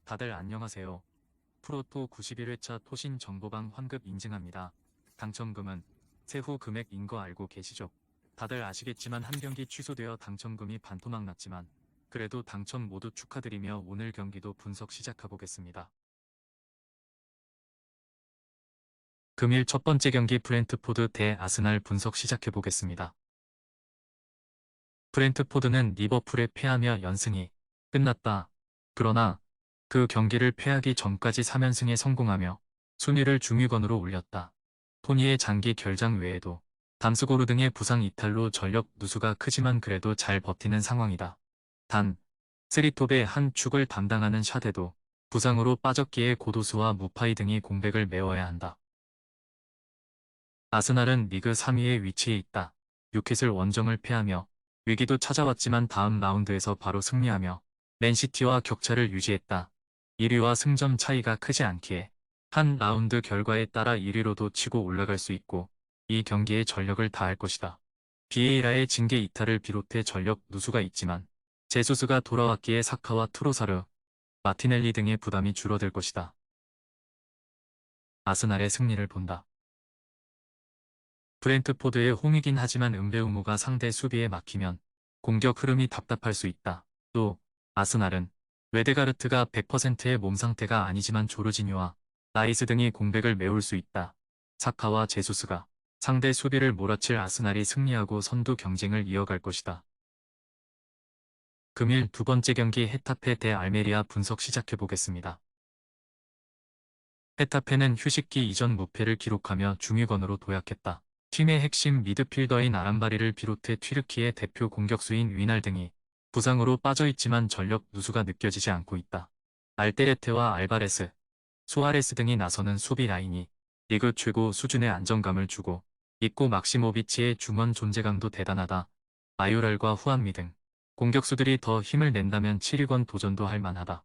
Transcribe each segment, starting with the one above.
다들 안녕하세요. 프로토 91회차 토신 정보방 환급 인증합니다. 당첨금은 세후 금액인 거 알고 계시죠? 다들 아시겠지만 한 경기 취소되어 당첨금이 반토막 났지만 그래도 당첨 모두 축하드리며 오늘 경기도 분석 시작해보겠습니다. 금일 첫 번째 경기 브렌트포드 대 아스날 분석 시작해보겠습니다. 브렌트포드는 리버풀에 패하며 연승이 끝났다. 그러나 그 경기를 패하기 전까지 3연승에 성공하며 순위를 중위권으로 올렸다. 토니의 장기 결장 외에도 담스고르 등의 부상 이탈로 전력 누수가 크지만 그래도 잘 버티는 상황이다. 단, 스리톱의 한 축을 담당하는 샤데도 부상으로 빠졌기에 고도수와 무파이 등이 공백을 메워야 한다. 아스날은 리그 3위에 위치해 있다. 뉴캐슬 원정을 패하며 위기도 찾아왔지만 다음 라운드에서 바로 승리하며 맨시티와 격차를 유지했다. 1위와 승점 차이가 크지 않기에 한 라운드 결과에 따라 1위로도 치고 올라갈 수 있고 이 경기에 전력을 다할 것이다. 비에이라의 징계 이탈을 비롯해 전력 누수가 있지만 제수스가 돌아왔기에 사카와 트로사르, 마티넬리 등의 부담이 줄어들 것이다. 아스날의 승리를 본다. 브렌트포드의 홈이긴 하지만 은베우모가 상대 수비에 막히면 공격 흐름이 답답할 수 있다. 또 아스날은 웨데가르트가 100%의 몸 상태가 아니지만 조르지뉴와 라이스 등이 공백을 메울 수 있다. 사카와 제수스가 상대 수비를 몰아칠 아스날이 승리하고 선두 경쟁을 이어갈 것이다. 금일 두 번째 경기 헤타페 대 알메리아 분석 시작해보겠습니다. 헤타페는 휴식기 이전 무패를 기록하며 중위권으로 도약했다. 팀의 핵심 미드필더인 아람바리를 비롯해 튀르키의 대표 공격수인 위날 등이 부상으로 빠져있지만 전력 누수가 느껴지지 않고 있다. 알데레테와 알바레스, 수아레스 등이 나서는 수비 라인이 리그 최고 수준의 안정감을 주고 있고 막시모비치의 중원 존재감도 대단하다. 마요랄과 후안미 등 공격수들이 더 힘을 낸다면 7위권 도전도 할 만하다.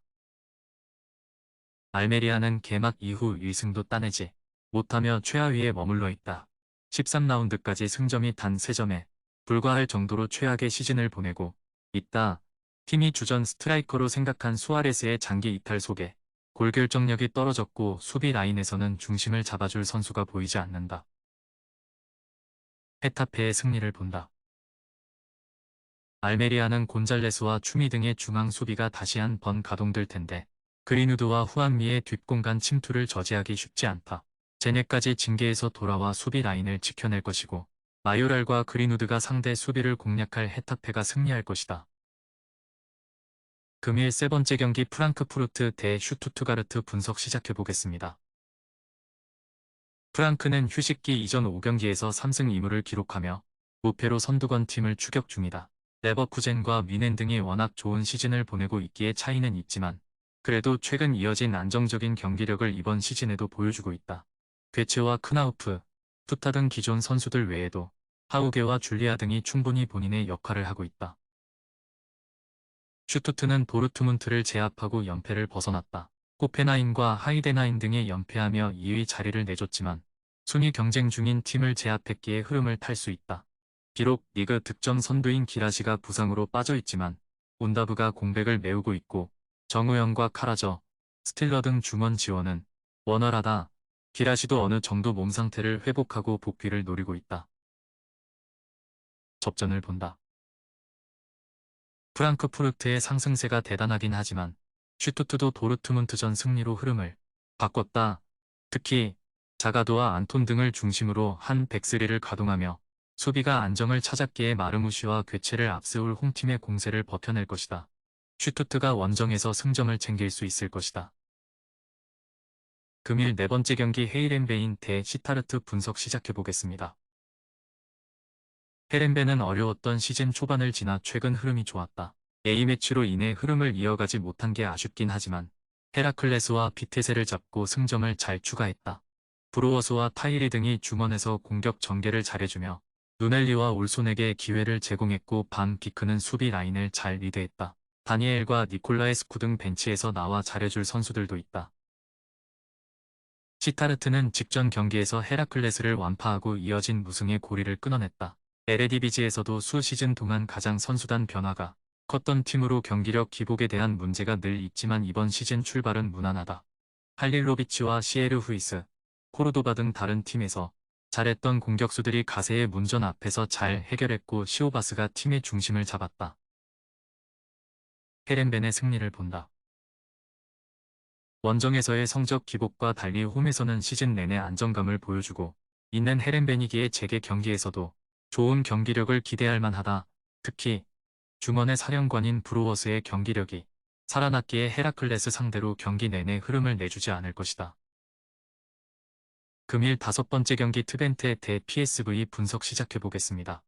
알메리아는 개막 이후 1승도 따내지 못하며 최하위에 머물러 있다. 13라운드까지 승점이 단 3점에 불과할 정도로 최악의 시즌을 보내고 있다. 팀이 주전 스트라이커로 생각한 수아레스의 장기 이탈 속에 골 결정력이 떨어졌고 수비 라인에서는 중심을 잡아줄 선수가 보이지 않는다. 헤타페의 승리를 본다. 알메리아는 곤잘레스와 추미 등의 중앙 수비가 다시 한 번 가동될 텐데 그린우드와 후안미의 뒷공간 침투를 저지하기 쉽지 않다. 제네까지 징계에서 돌아와 수비 라인을 지켜낼 것이고 마요랄과 그린우드가 상대 수비를 공략할 헤타페가 승리할 것이다. 금일 세 번째 경기 프랑크푸르트 대 슈투트가르트 분석 시작해보겠습니다. 프랑크는 휴식기 이전 5경기에서 3승 2무를 기록하며 무패로 선두권 팀을 추격 중이다. 레버쿠젠과 미넨 등이 워낙 좋은 시즌을 보내고 있기에 차이는 있지만 그래도 최근 이어진 안정적인 경기력을 이번 시즌에도 보여주고 있다. 괴츠와 크나우프, 투타 등 기존 선수들 외에도 하우게와 줄리아 등이 충분히 본인의 역할을 하고 있다. 슈투트는 도르트문트를 제압하고 연패를 벗어났다. 호펜하임과 하이덴하임 등에 연패하며 2위 자리를 내줬지만 순위 경쟁 중인 팀을 제압했기에 흐름을 탈 수 있다. 비록 리그 득점 선두인 기라시가 부상으로 빠져있지만 온다브가 공백을 메우고 있고 정우영과 카라저, 스틸러 등 중원 지원은 원활하다. 기라시도 어느 정도 몸 상태를 회복하고 복귀를 노리고 있다. 접전을 본다. 프랑크푸르트의 상승세가 대단하긴 하지만 슈투트도 도르트문트전 승리로 흐름을 바꿨다. 특히 자가도와 안톤 등을 중심으로 한 백스리를 가동하며 수비가 안정을 찾았기에 마르무시와 괴체를 앞세울 홈팀의 공세를 버텨낼 것이다. 슈투트가 원정에서 승점을 챙길 수 있을 것이다. 금일 네 번째 경기 헤이렌베인 대 시타르트 분석 시작해보겠습니다. 헤렌베는 어려웠던 시즌 초반을 지나 최근 흐름이 좋았다. A매치로 인해 흐름을 이어가지 못한 게 아쉽긴 하지만 헤라클레스와 비테세를 잡고 승점을 잘 추가했다. 브로워스와 타이리 등이 중원에서 공격 전개를 잘해주며 누넬리와 올손에게 기회를 제공했고 반 비크는 수비 라인을 잘 리드했다. 다니엘과 니콜라에스쿠 등 벤치에서 나와 잘해줄 선수들도 있다. 시타르트는 직전 경기에서 헤라클레스를 완파하고 이어진 무승의 고리를 끊어냈다. 에레디비지에서도 수 시즌 동안 가장 선수단 변화가 컸던 팀으로 경기력 기복에 대한 문제가 늘 있지만 이번 시즌 출발은 무난하다. 할릴로비치와 시에르 후이스, 코르도바 등 다른 팀에서 잘했던 공격수들이 가세의 문전 앞에서 잘 해결했고 시오바스가 팀의 중심을 잡았다. 헤렌벤의 승리를 본다. 원정에서의 성적 기복과 달리 홈에서는 시즌 내내 안정감을 보여주고 있는 헤렌벤이기에 재개 경기에서도 좋은 경기력을 기대할 만하다. 특히 중원의 사령관인 브루워스의 경기력이 살아났기에 헤라클레스 상대로 경기 내내 흐름을 내주지 않을 것이다. 금일 5번째 경기 트벤테 대 PSV 분석 시작해보겠습니다.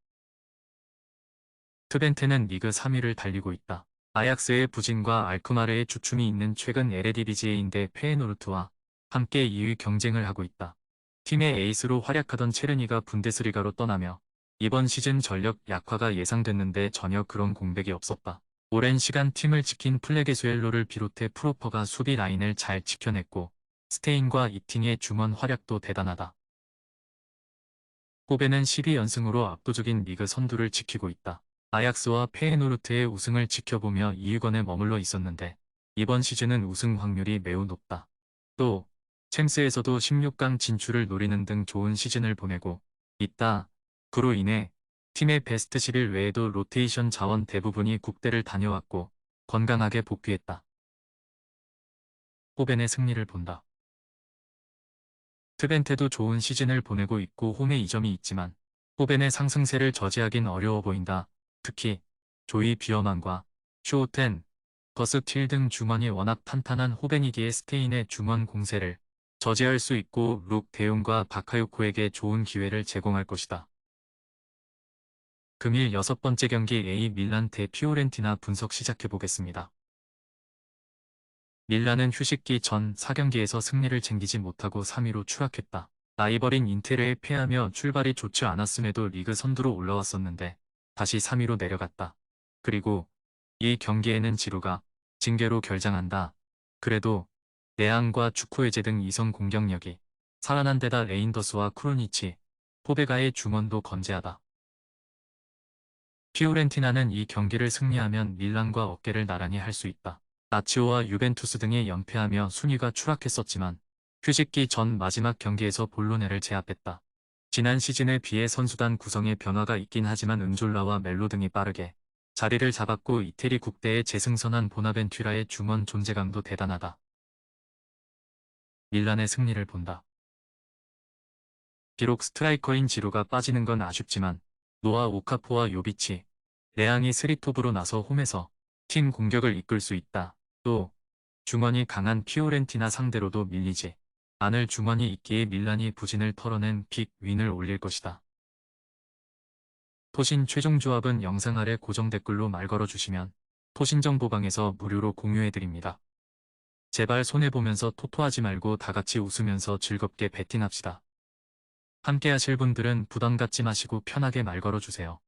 트벤테는 리그 3위를 달리고 있다. 아약스의 부진과 알크마르의 주춤이 있는 최근 에레디비지에인데 페에노르트와 함께 2위 경쟁을 하고 있다. 팀의 에이스로 활약하던 체르니가 분데스리가로 떠나며 이번 시즌 전력 약화가 예상됐는데 전혀 그런 공백이 없었다. 오랜 시간 팀을 지킨 플레게수엘로를 비롯해 프로퍼가 수비 라인을 잘 지켜냈고 스테인과 이팅의 중원 활약도 대단하다. 코베는 12연승으로 압도적인 리그 선두를 지키고 있다. 아약스와 페에노르트의 우승을 지켜보며 2위권에 머물러 있었는데 이번 시즌은 우승 확률이 매우 높다. 또 챔스에서도 16강 진출을 노리는 등 좋은 시즌을 보내고 있다. 그로 인해 팀의 베스트 11 외에도 로테이션 자원 대부분이 국대를 다녀왔고 건강하게 복귀했다. 호벤의 승리를 본다. 트벤테도 좋은 시즌을 보내고 있고 홈에 이점이 있지만 호벤의 상승세를 저지하긴 어려워 보인다. 특히 조이 비어만과 쇼텐, 버스틸 등 중원이 워낙 탄탄한 호벤이기에 스테인의 중원 공세를 저지할 수 있고 룩 대용과 바카요코에게 좋은 기회를 제공할 것이다. 금일 6번째 경기 A 밀란 대 피오렌티나 분석 시작해보겠습니다. 밀란은 휴식기 전 4경기에서 승리를 챙기지 못하고 3위로 추락했다. 라이벌인 인테르에 패하며 출발이 좋지 않았음에도 리그 선두로 올라왔었는데 다시 3위로 내려갔다. 그리고 이 경기에는 지루가 징계로 결장한다. 그래도 내앙과 추코에제 등 이성 공격력이 살아난 데다 레인더스와 크로니치, 포베가의 중원도 건재하다. 피오렌티나는 이 경기를 승리하면 밀란과 어깨를 나란히 할 수 있다. 라치오와 유벤투스 등에 연패하며 순위가 추락했었지만 휴식기 전 마지막 경기에서 볼로네를 제압했다. 지난 시즌에 비해 선수단 구성에 변화가 있긴 하지만 은졸라와 멜로 등이 빠르게 자리를 잡았고 이태리 국대에 재승선한 보나벤투라의 중원 존재감도 대단하다. 밀란의 승리를 본다. 비록 스트라이커인 지루가 빠지는 건 아쉽지만 노아 오카포와 요비치, 레앙이 스리톱으로 나서 홈에서 팀 공격을 이끌 수 있다. 또 중원이 강한 피오렌티나 상대로도 밀리지 않을 중원이 있기에 밀란이 부진을 털어낸 빅 윈을 올릴 것이다. 토신 최종 조합은 영상 아래 고정 댓글로 말 걸어주시면 토신정보방에서 무료로 공유해드립니다. 제발 손해보면서 토토하지 말고 다같이 웃으면서 즐겁게 베팅합시다. 함께 하실 분들은 부담 갖지 마시고 편하게 말 걸어주세요.